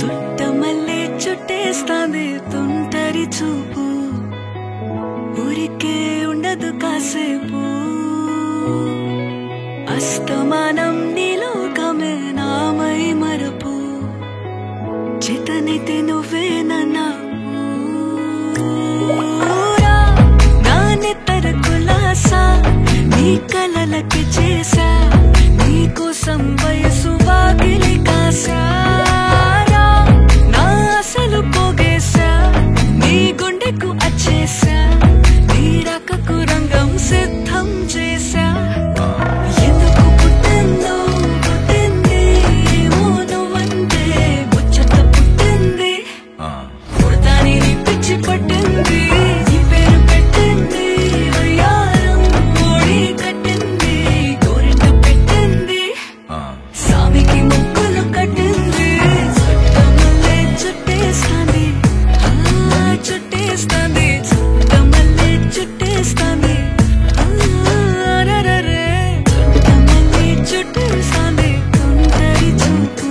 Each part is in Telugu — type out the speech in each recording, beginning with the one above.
చుట్టమల్లే చుట్టేస్తాంది తుంటరి చూపు ఊరికే ఉండదు కాసేపు అస్తమానం నీలోకమే నామై మరపు చేతనైతే నువ్వేనన్నా నానెత్తర కులాసా నీ కలలకి చేసా నీకోసం వయసు వాకిలి కాసా నా అసలు పోగేసా నీ గుండెకు అచ్చేసా నీ రకకు రంగం సిద్ధం చేసా ఎందుకు పుట్టిందో పుట్టింది ఏమో నువ్వంటే ముచ్చట పుట్టింది పుడతాని పిచ్చి పట్టింది ఈ పేరు పెట్టింది వయ్యారం ఓడి కట్టింది గోరింట పెట్టింది సామికి ముక్కులు కట్టింది చుట్టమల్లే చుట్టేస్తాంది చుట్టేస్తాంది చుట్టమల్లే చుట్టేస్తాంది అరెరెరె చుట్టమల్లే చుట్టేస్తాంది తుంటరి చూపు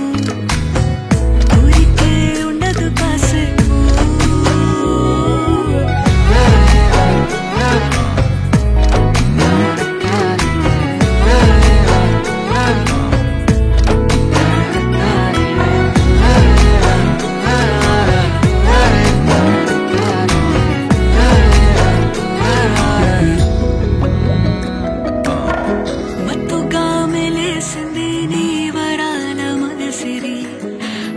ఊరికే ఉండదు కాసేపు మత్తుగా మెలేసింది నీ వరాల మగసిరి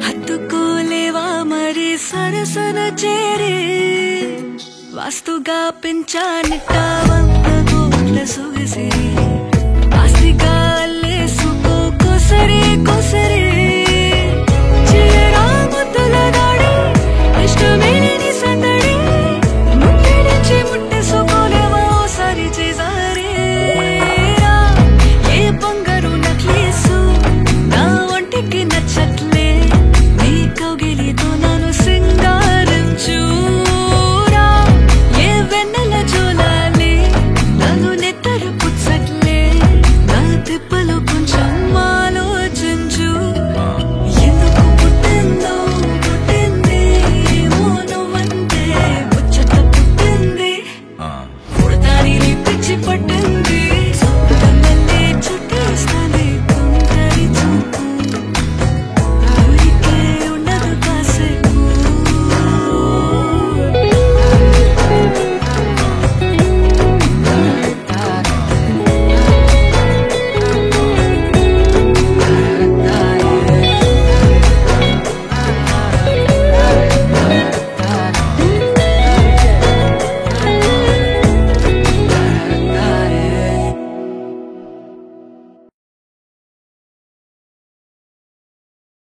హత్తుకోలేవా మరి సరసన చేరి వాస్తుగా పెంచానిట్ట 100 కోట్ల సొగసిరి